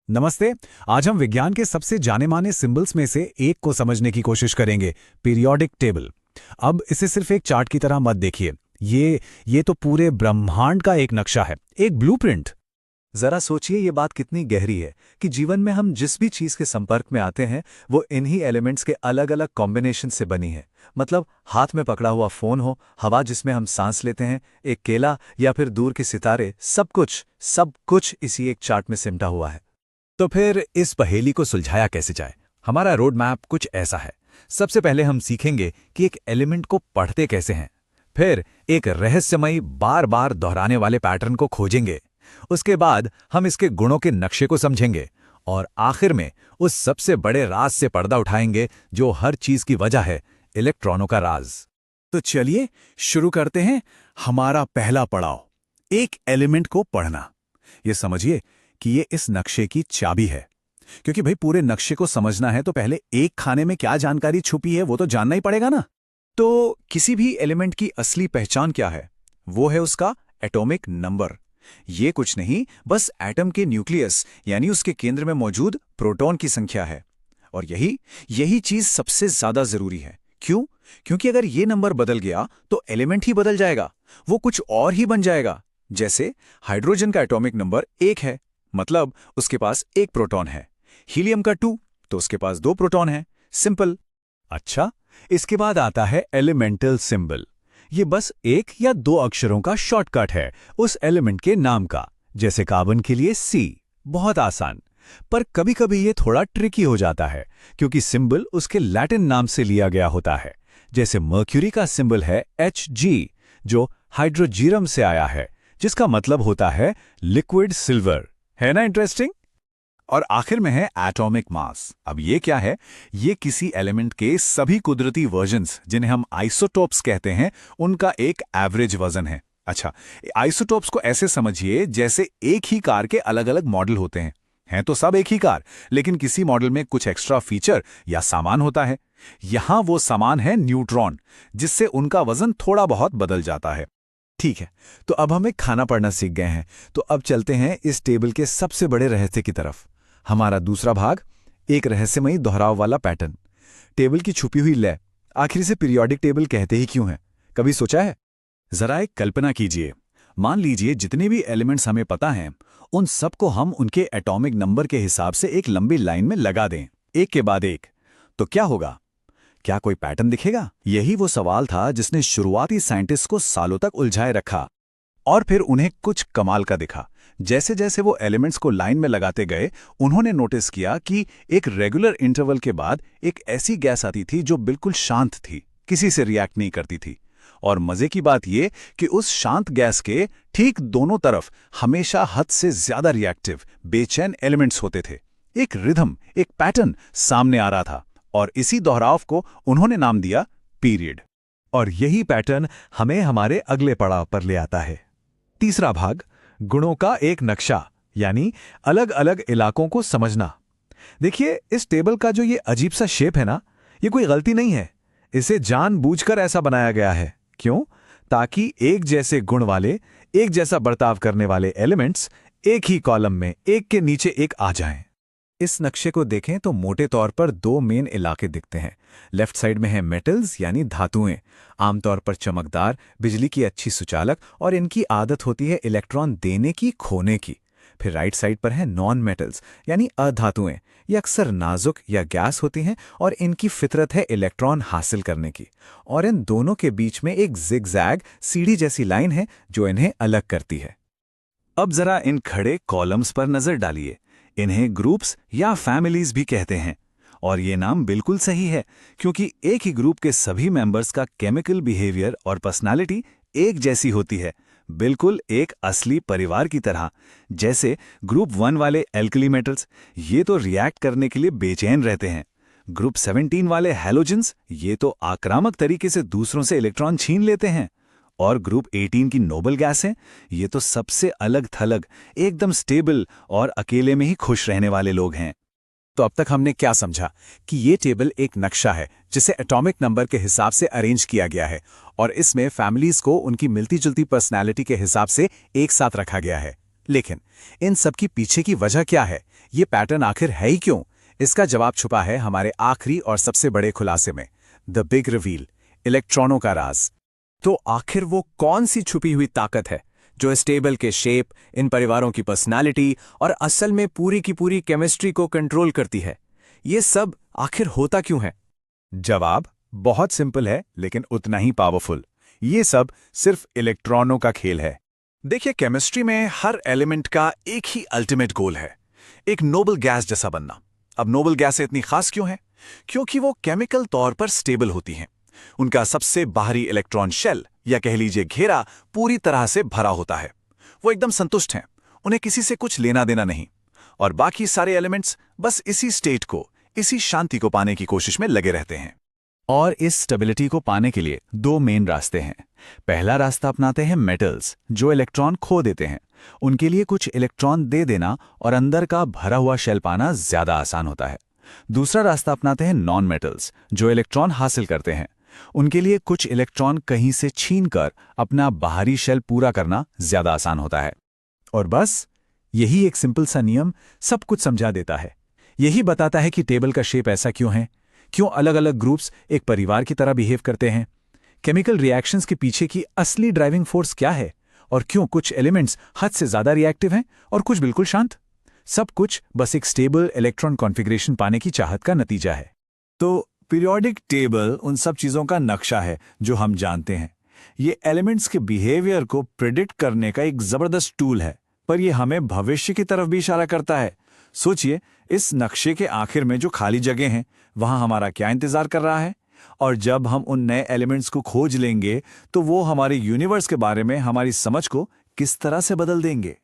नमस्ते। आज हम विज्ञान के सबसे जाने माने सिंबल्स में से एक को समझने की कोशिश करेंगे, पीरियोडिक टेबल। अब इसे सिर्फ एक चार्ट की तरह मत देखिए। ये तो पूरे ब्रह्मांड का एक नक्शा है, एक ब्लूप्रिंट। जरा सोचिए ये बात कितनी गहरी है कि जीवन में हम जिस भी चीज के संपर्क में आते हैं वो इन्हीं एलिमेंट्स के अलग अलग कॉम्बिनेशन से बनी है। मतलब हाथ में पकड़ा हुआ फोन हो, हवा जिसमें हम सांस लेते हैं, एक केला या फिर दूर के सितारे, सब कुछ इसी एक चार्ट में सिमटा हुआ है। तो फिर इस पहेली को सुलझाया कैसे जाए? हमारा रोड मैप कुछ ऐसा है। सबसे पहले हम सीखेंगे कि एक एलिमेंट को पढ़ते कैसे हैं। फिर एक रहस्यमयी बार बार दोहराने वाले पैटर्न को खोजेंगे। उसके बाद हम इसके गुणों के नक्शे को समझेंगे और आखिर में उस सबसे बड़े राज से पर्दा उठाएंगे जो हर चीज की वजह है, इलेक्ट्रॉनों का राज। तो चलिए शुरू करते हैं। हमारा पहला पड़ाव, एक एलिमेंट को पढ़ना। ये समझिए कि ये इस नक्शे की चाबी है। क्योंकि भाई पूरे नक्शे को समझना है तो पहले एक खाने में क्या जानकारी छुपी है वो तो जानना ही पड़ेगा ना। तो किसी भी एलिमेंट की असली पहचान क्या है? वो है उसका एटॉमिक नंबर। ये कुछ नहीं, बस एटम के न्यूक्लियस यानी उसके केंद्र में मौजूद प्रोटॉन की संख्या है। और यही चीज सबसे ज्यादा जरूरी है। क्यों? क्योंकि अगर ये नंबर बदल गया तो एलिमेंट ही बदल जाएगा, वो कुछ और ही बन जाएगा। जैसे हाइड्रोजन का एटॉमिक नंबर 1 है, मतलब उसके पास 1 प्रोटॉन है। हीलियम का 2, तो उसके पास 2 प्रोटॉन है। सिंपल। अच्छा, इसके बाद आता है एलिमेंटल सिंबल। ये बस 1 या 2 अक्षरों का शॉर्टकट है उस एलिमेंट के नाम का। जैसे कार्बन के लिए C। बहुत आसान। पर कभी कभी ये थोड़ा ट्रिकी हो जाता है क्योंकि सिंबल उसके लैटिन नाम से लिया गया होता है। जैसे मर्क्यूरी का सिंबल है Hg, जो हाइड्रोजीरम से आया है, जिसका मतलब होता है लिक्विड सिल्वर। है ना इंटरेस्टिंग? और आखिर में है एटॉमिक मास। अब ये क्या है? ये किसी एलिमेंट के सभी कुदरती वर्जन्स, जिन्हें हम आइसोटोप्स कहते हैं, उनका एक एवरेज वजन है। अच्छा, आइसोटोप्स को ऐसे समझिए जैसे एक ही कार के अलग अलग मॉडल होते हैं तो सब एक ही कार, लेकिन किसी मॉडल में कुछ एक्स्ट्रा फीचर या सामान होता है। यहां वो सामान है न्यूट्रॉन, जिससे उनका वजन थोड़ा बहुत बदल जाता है। ठीक है, तो अब हम एक खाना पढ़ना सीख गए हैं, तो अब चलते हैं इस टेबल के सबसे बड़े रहस्य की तरफ। हमारा दूसरा भाग, एक रहस्यमयी दोहराव वाला पैटर्न। टेबल की छुपी हुई लय। आखिर से पीरियोडिक टेबल कहते ही क्यों है? कभी सोचा है? जरा एक कल्पना कीजिए। मान लीजिए जितने भी एलिमेंट्स हमें पता हैं, उन सबको हम उनके एटॉमिक नंबर के हिसाब से एक लंबी लाइन में लगा दें, एक के बाद एक। तो क्या होगा? क्या कोई पैटर्न दिखेगा? यही वो सवाल था जिसने शुरुआती साइंटिस्ट को सालों तक उलझाए रखा। और फिर उन्हें कुछ कमाल का दिखा। जैसे जैसे वो एलिमेंट्स को लाइन में लगाते गए, उन्होंने नोटिस किया कि एक रेगुलर इंटरवल के बाद एक ऐसी गैस आती थी जो बिल्कुल शांत थी, किसी से रिएक्ट नहीं करती थी। और मजे की बात यह कि उस शांत गैस के ठीक दोनों तरफ हमेशा हद से ज्यादा रिएक्टिव, बेचैन एलिमेंट्स होते थे। एक रिदम, एक पैटर्न सामने आ रहा था, और इसी दोहराव को उन्होंने नाम दिया पीरियड। और यही पैटर्न हमें हमारे अगले पड़ाव पर ले आता है। तीसरा भाग, गुणों का एक नक्शा, यानी अलग अलग इलाकों को समझना। देखिए, इस टेबल का जो ये अजीब सा शेप है ना, ये कोई गलती नहीं है। इसे जानबूझकर ऐसा बनाया गया है। क्यों? ताकि एक जैसे गुण वाले, एक जैसा बर्ताव करने वाले एलिमेंट्स एक ही कॉलम में एक के नीचे एक आ जाएं। इस नक्शे को देखें तो मोटे तौर पर 2 मेन इलाके दिखते हैं। लेफ्ट साइड में है मेटल्स यानी धातुएं, आमतौर पर चमकदार, बिजली की अच्छी सुचालक, और इनकी आदत होती है इलेक्ट्रॉन देने की, खोने की। फिर राइट साइड पर है नॉन मेटल्स यानी अधातुएं। ये अक्सर नाजुक या गैस होती हैं और इनकी फितरत है इलेक्ट्रॉन हासिल करने की। और इन दोनों के बीच में एक जिगजैग सीढ़ी जैसी लाइन है जो इन्हें अलग करती है। अब जरा इन खड़े कॉलम्स पर नजर डालिए। इन्हें ग्रुप्स या फैमिलीज भी कहते हैं। और ये नाम बिल्कुल सही है, क्योंकि एक ही ग्रुप के सभी मेंबर्स का केमिकल बिहेवियर और पर्सनालिटी एक जैसी होती है, बिल्कुल एक असली परिवार की तरह। जैसे ग्रुप 1 वाले एल्कली मेटल्स, ये तो रिएक्ट करने के लिए बेचैन रहते हैं। ग्रुप 17 वाले हैलोजेंस, ये तो आक्रामक तरीके से दूसरों से इलेक्ट्रॉन छीन लेते हैं। और ग्रुप 18 की नोबल गैसें, ये तो सबसे अलग थलग, एकदम स्टेबल और अकेले में ही खुश रहने वाले लोग हैं। तो अब तक हमने क्या समझा? कि ये टेबल एक नक्शा है जिसे एटॉमिक नंबर के हिसाब से अरेंज किया गया है, और इसमें फैमिलीज को उनकी मिलती जुलती पर्सनैलिटी के हिसाब से एक साथ रखा गया है। लेकिन इन सब की पीछे की वजह क्या है? ये पैटर्न आखिर है ही क्यों? इसका जवाब छुपा है हमारे आखिरी और सबसे बड़े खुलासे में, द बिग रिवील, इलेक्ट्रॉनों का राज। तो आखिर वो कौन सी छुपी हुई ताकत है जो इस टेबल के शेप, इन परिवारों की पर्सनालिटी और असल में पूरी की पूरी केमिस्ट्री को कंट्रोल करती है? ये सब आखिर होता क्यों है? जवाब बहुत सिंपल है, लेकिन उतना ही पावरफुल। ये सब सिर्फ इलेक्ट्रॉनों का खेल है। देखिए, केमिस्ट्री में हर एलिमेंट का एक ही अल्टीमेट गोल है, एक नोबल गैस जैसा बनना। अब नोबल गैसें इतनी खास क्यों हैं? क्योंकि वो केमिकल तौर पर स्टेबल होती हैं। उनका सबसे बाहरी इलेक्ट्रॉन शेल या कह लीजिए घेरा पूरी तरह से भरा होता है। वो एकदम संतुष्ट हैं, उन्हें किसी से कुछ लेना देना नहीं। और बाकी सारे एलिमेंट्स बस इसी स्टेट को, इसी शांति को पाने की कोशिश में लगे रहते हैं। और इस स्टेबिलिटी को पाने के लिए दो मेन रास्ते हैं। पहला रास्ता अपनाते हैं मेटल्स, जो इलेक्ट्रॉन खो देते हैं। उनके लिए कुछ इलेक्ट्रॉन दे देना और अंदर का भरा हुआ शेल पाना ज्यादा आसान होता है। दूसरा रास्ता अपनाते हैं नॉन मेटल्स, जो इलेक्ट्रॉन हासिल करते हैं। उनके लिए कुछ इलेक्ट्रॉन कहीं से छीनकर अपना बाहरी शेल पूरा करना ज्यादा आसान होता है। और बस यही एक सिंपल सा नियम सब कुछ समझा देता है। यही बताता है कि टेबल का शेप ऐसा क्यों है, क्यों अलग अलग ग्रुप्स एक परिवार की तरह बिहेव करते हैं, केमिकल रिएक्शंस के पीछे की असली ड्राइविंग फोर्स क्या है, और क्यों कुछ एलिमेंट्स हद से ज्यादा रिएक्टिव हैं और कुछ बिल्कुल शांत। सब कुछ बस एक स्टेबल इलेक्ट्रॉन कॉन्फ़िगरेशन पाने की चाहत का नतीजा है। तो पीरियोडिक टेबल उन सब चीजों का नक्शा है जो हम जानते हैं। ये एलिमेंट्स के बिहेवियर को प्रिडिक्ट करने का एक जबरदस्त टूल है, पर ये हमें भविष्य की तरफ भी इशारा करता है। सोचिए, इस नक्शे के आखिर में जो खाली जगह हैं, वहां हमारा क्या इंतजार कर रहा है? और जब हम उन नए एलिमेंट्स को खोज लेंगे तो वो हमारे यूनिवर्स के बारे में हमारी समझ को किस तरह से बदल देंगे?